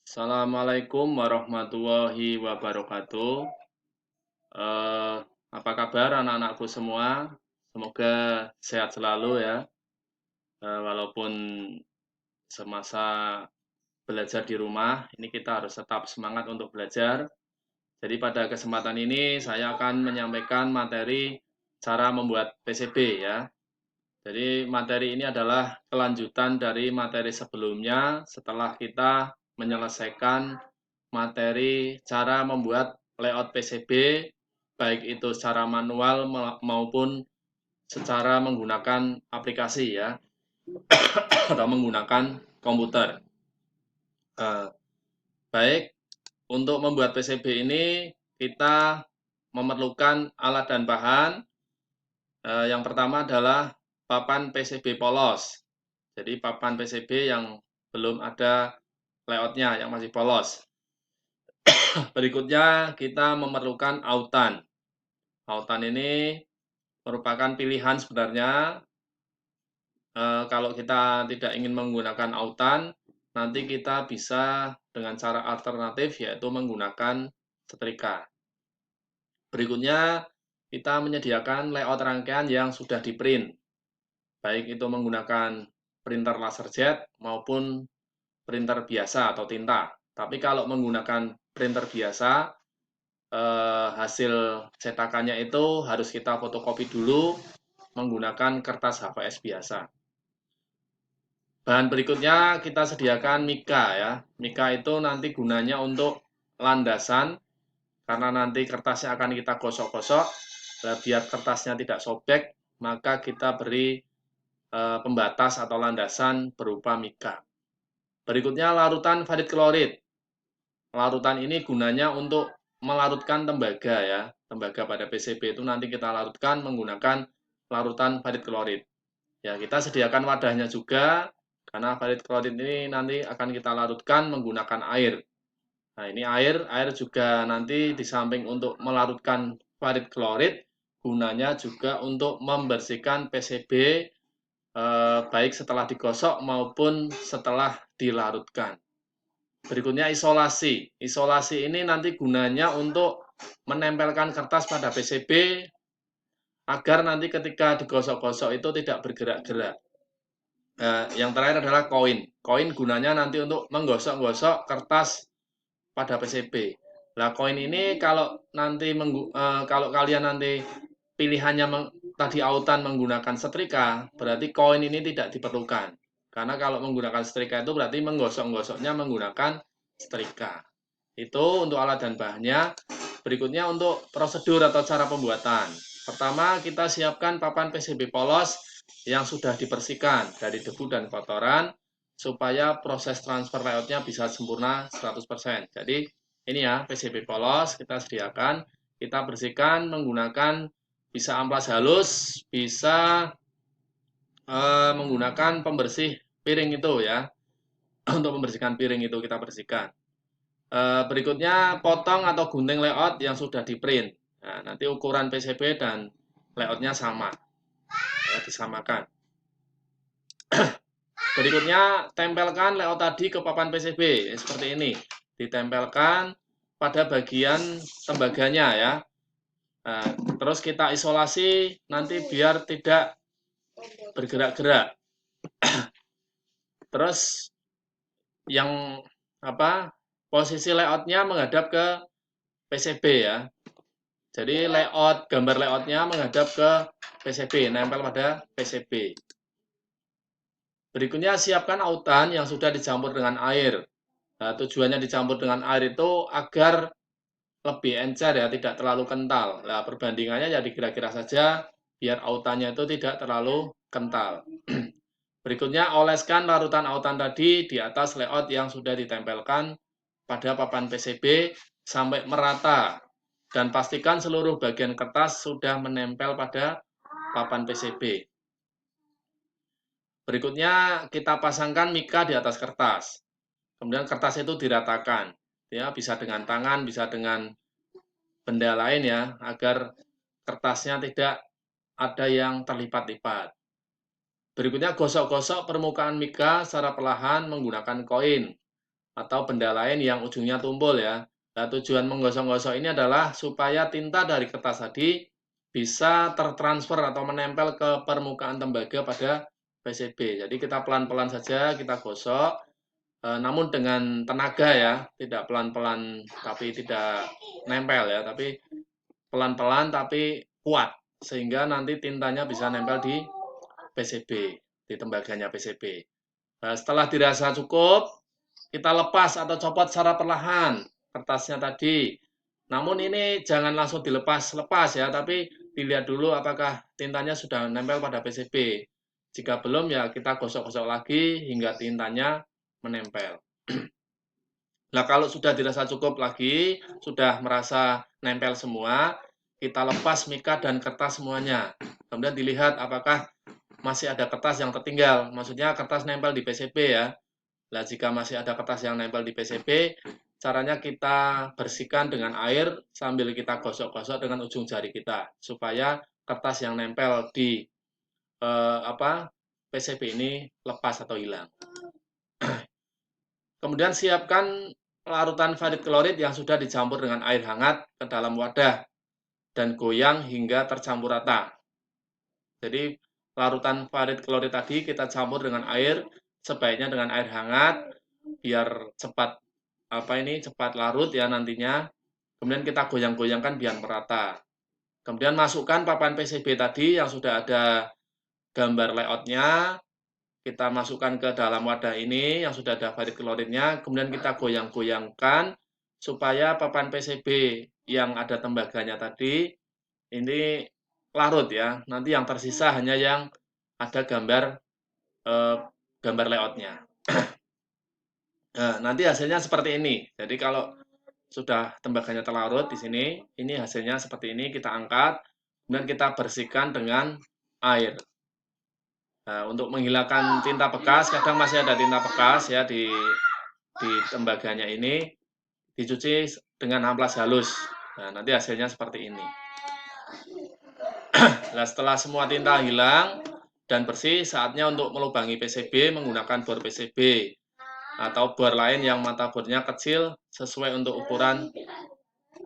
Assalamualaikum warahmatullahi wabarakatuh. Eh, Apa kabar anak-anakku semua? Semoga sehat selalu ya. Walaupun semasa belajar di rumah, ini kita harus tetap semangat untuk belajar. Jadi pada kesempatan ini saya akan menyampaikan materi cara membuat PCB ya. Jadi materi ini adalah kelanjutan dari materi sebelumnya setelah kita menyelesaikan materi cara membuat layout PCB baik itu secara manual maupun secara menggunakan aplikasi ya atau menggunakan komputer. Eh, Baik, untuk membuat PCB ini kita memerlukan alat dan bahan. Yang pertama adalah papan PCB polos. Jadi papan PCB yang belum ada layoutnya, yang masih polos. Berikutnya kita memerlukan autan. Autan ini merupakan pilihan sebenarnya. Kalau kita tidak ingin menggunakan autan, nanti kita bisa dengan cara alternatif yaitu menggunakan setrika. Berikutnya kita menyediakan layout rangkaian yang sudah di print, baik itu menggunakan printer laserjet maupun printer biasa atau tinta. Tapi kalau menggunakan printer biasa, hasil cetakannya itu harus kita fotokopi dulu menggunakan kertas HVS biasa. Bahan berikutnya kita sediakan mika ya. Mika itu nanti gunanya untuk landasan karena nanti kertasnya akan kita gosok-gosok. Biar kertasnya tidak sobek, maka kita beri pembatas atau landasan berupa mika. Berikutnya larutan varit klorid. Larutan ini gunanya untuk melarutkan tembaga ya. Tembaga pada PCB itu nanti kita larutkan menggunakan larutan varit klorid. Ya, kita sediakan wadahnya juga karena varit klorid ini nanti akan kita larutkan menggunakan air. Nah, ini air juga nanti di samping untuk melarutkan varit klorid, gunanya juga untuk membersihkan PCB baik setelah digosok maupun setelah dilarutkan. Berikutnya isolasi. Isolasi ini nanti gunanya untuk menempelkan kertas pada PCB agar nanti ketika digosok-gosok itu tidak bergerak-gerak. Yang terakhir adalah koin. Koin gunanya nanti untuk menggosok-gosok kertas pada PCB. Nah, koin ini kalau nanti kalau kalian nanti pilihannya tadi autan menggunakan setrika, berarti koin ini tidak diperlukan. Karena kalau menggunakan setrika itu berarti menggosok-gosoknya menggunakan setrika. Itu untuk alat dan bahannya. Berikutnya untuk prosedur atau cara pembuatan. Pertama, kita siapkan papan PCB polos yang sudah dibersihkan dari debu dan kotoran supaya proses transfer layoutnya bisa sempurna 100%. Jadi ini ya PCB polos kita sediakan, kita bersihkan menggunakan bisa amplas halus, bisa menggunakan pembersih piring itu ya. Untuk membersihkan piring itu kita bersihkan. Berikutnya potong atau gunting layout yang sudah di print. Nah, nanti ukuran PCB dan layoutnya sama, ya, disamakan. Berikutnya tempelkan layout tadi ke papan PCB seperti ini. Ditempelkan pada bagian tembaganya ya. Nah, terus kita isolasi nanti biar tidak bergerak-gerak. Terus yang posisi layoutnya menghadap ke PCB ya. Jadi gambar layoutnya menghadap ke PCB, nempel pada PCB. Berikutnya siapkan autan yang sudah dicampur dengan air. Nah, tujuannya dicampur dengan air itu agar lebih encer ya, tidak terlalu kental. Nah, perbandingannya jadi kira-kira saja biar autannya itu tidak terlalu kental. Berikutnya oleskan larutan autan tadi di atas layout yang sudah ditempelkan pada papan PCB sampai merata dan pastikan seluruh bagian kertas sudah menempel pada papan PCB. Berikutnya kita pasangkan mika di atas kertas. Kemudian kertas itu diratakan. Ya, bisa dengan tangan, bisa dengan benda lain ya, agar kertasnya tidak ada yang terlipat-lipat. Berikutnya gosok-gosok permukaan mika secara perlahan menggunakan koin. atau benda lain yang ujungnya tumpul ya. Nah, tujuan menggosok-gosok ini adalah supaya tinta dari kertas tadi bisa tertransfer atau menempel ke permukaan tembaga pada PCB. Jadi kita pelan-pelan saja kita gosok, namun dengan tenaga ya, tidak pelan-pelan tapi tidak nempel ya, tapi pelan-pelan tapi kuat sehingga nanti tintanya bisa nempel di PCB, di tembaganya PCB. Nah, setelah dirasa cukup, kita lepas atau copot secara perlahan kertasnya tadi. Namun ini jangan langsung dilepas-lepas ya, tapi dilihat dulu apakah tintanya sudah nempel pada PCB. Jika belum ya kita gosok-gosok lagi hingga tintanya menempel. Nah, kalau sudah dirasa cukup lagi, sudah merasa nempel semua, kita lepas mika dan kertas semuanya. Kemudian dilihat apakah masih ada kertas yang tertinggal. Maksudnya kertas nempel di PCB ya. Nah, jika masih ada kertas yang nempel di PCB, caranya kita bersihkan dengan air sambil kita gosok-gosok dengan ujung jari kita supaya kertas yang nempel di PCB ini lepas atau hilang. Kemudian siapkan larutan varit klorid yang sudah dicampur dengan air hangat ke dalam wadah dan goyang hingga tercampur rata. Jadi larutan varit klorid tadi kita campur dengan air, sebaiknya dengan air hangat biar cepat cepat larut ya nantinya. Kemudian kita goyang-goyangkan biar merata. Kemudian masukkan papan PCB tadi yang sudah ada gambar layoutnya, kita masukkan ke dalam wadah ini yang sudah ada varit kloridnya, kemudian kita goyang-goyangkan supaya papan PCB yang ada tembaganya tadi ini larut ya. Nanti yang tersisa hanya yang ada eh, gambar layoutnya. Nah, nanti hasilnya seperti ini. Jadi kalau sudah tembaganya terlarut di sini, ini hasilnya seperti ini. Kita angkat, kemudian kita bersihkan dengan air. Nah, untuk menghilangkan tinta bekas, kadang masih ada tinta bekas ya di tembaganya ini, dicuci dengan amplas halus. Nah, nanti hasilnya seperti ini. Nah, setelah semua tinta hilang dan bersih, saatnya untuk melubangi PCB menggunakan bor PCB atau bor lain yang mata bornya kecil sesuai untuk ukuran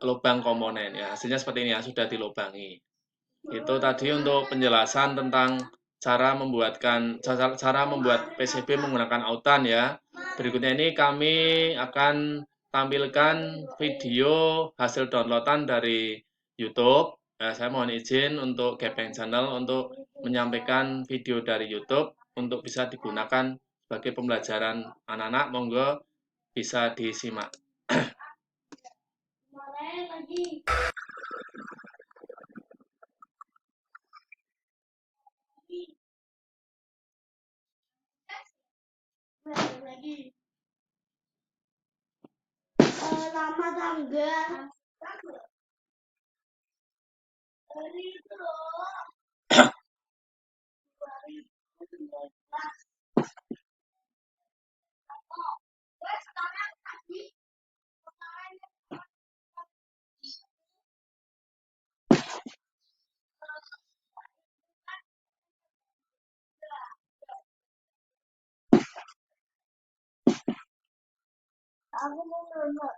lubang komponen ya. Hasilnya seperti ini ya, sudah dilubangi. Itu tadi untuk penjelasan tentang cara membuat PCB menggunakan autan ya. Berikutnya ini kami akan tampilkan video hasil downloadan dari YouTube. Saya mohon izin untuk Gepeng Channel untuk menyampaikan video dari YouTube untuk bisa digunakan sebagai pembelajaran anak-anak. Monggo bisa disimak. Nama tanggal. Aku mau nanya.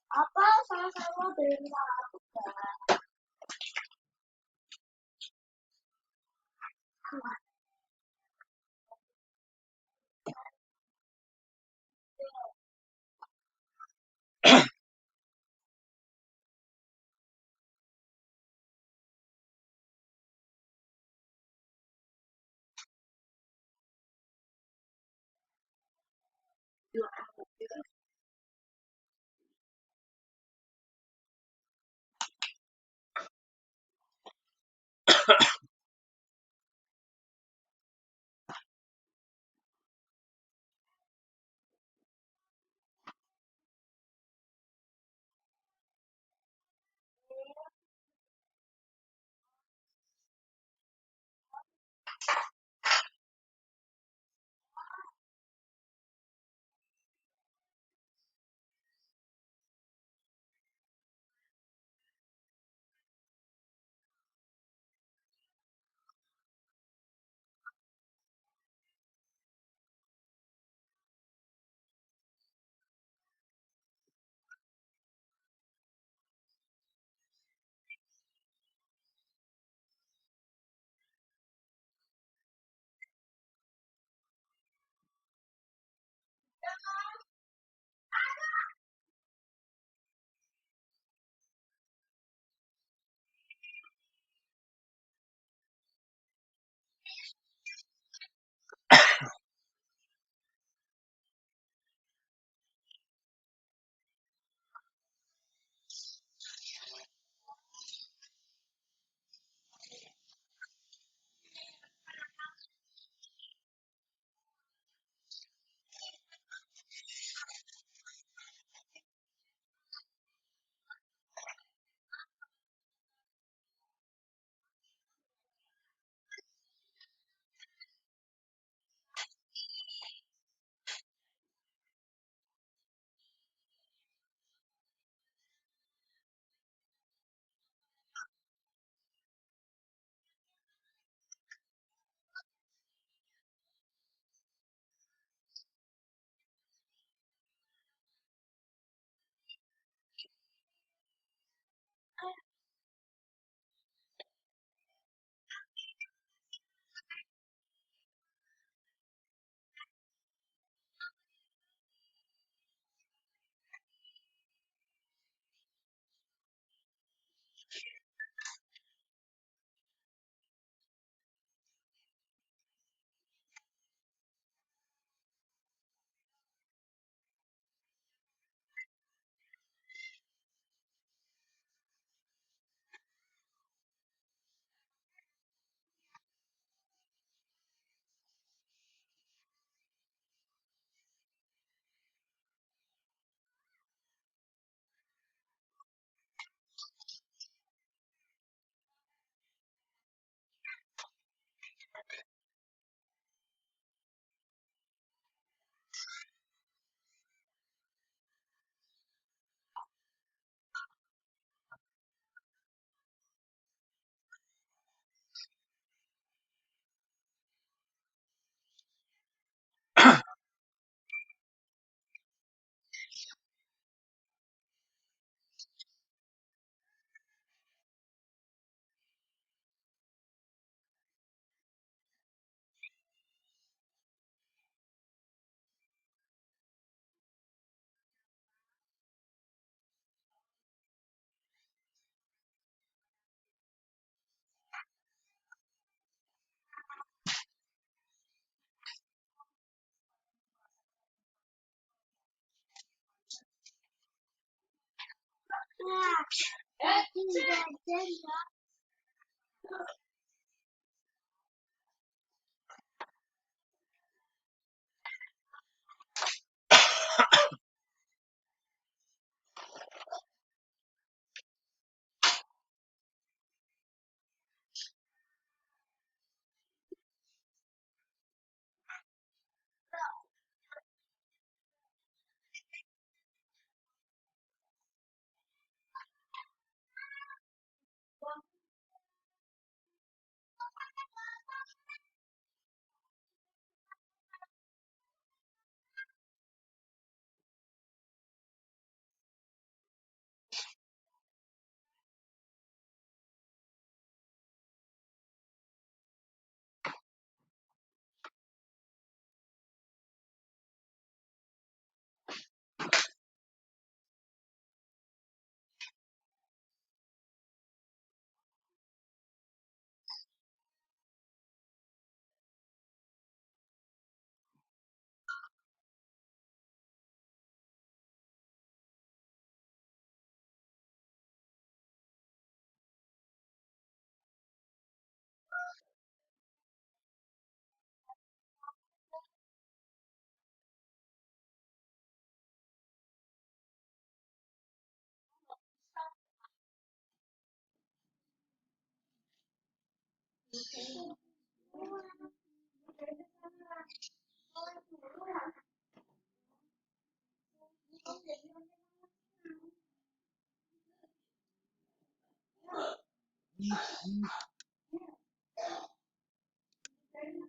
Apa sama-sama dari aku?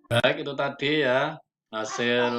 Baik, itu tadi ya hasil